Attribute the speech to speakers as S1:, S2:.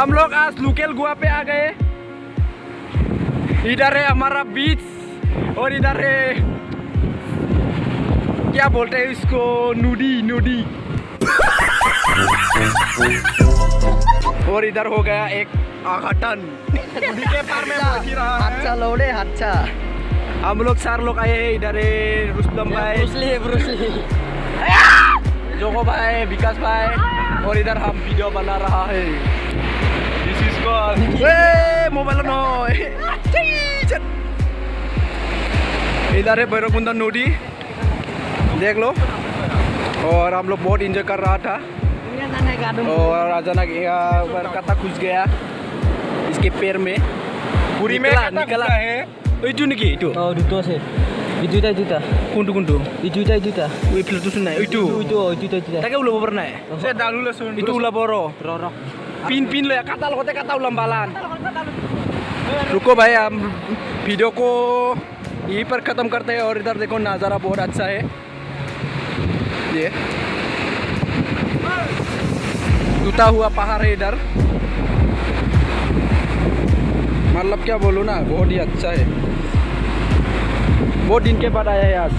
S1: हम लोग आज लोकल गोवा पे आ गए। इधर है हमारा बीच और इधर है क्या बोलते हैं इसको, नूडी नूडी। और इधर हो गया एक आघाटन नदी के पार में पहुंच ही रहा है।
S2: अच्छा लोड़े अच्छा।
S1: हम लोग 4 लोग आए हैं। इधर है रुस्तम भाई,
S2: ब्रूसली
S1: जोगो भाई, विकास भाई और इधर हम वीडियो बना रहा है। This is call mobile no. इधर है भैरवकुंड नदी, देख लो। और हम लोग बहुत इंजॉय कर रहा था। और अचानक कता घुस गया इसके पैर में, पूरी में निकला है। itu niki itu.
S2: Oh, itu sih. Itu.
S1: Kuntu.
S2: Itu.
S1: Wih, itu sunai. Itu. Tapi ulah pernah ya? Saya dahulu langsung. Itu ulah boro.
S2: Roro.
S1: Pin lo ya, kata ulam balan. रुको भाई, हम वीडियो को यहीं पर ख़त्म करते हैं। और इधर देखो नज़ारा बहुत अच्छा है। ये टूटा हुआ पहाड़ है इधर, मतलब क्या बोलूँ ना, बहुत ही अच्छा है। बहुत दिन के बाद आया है आज।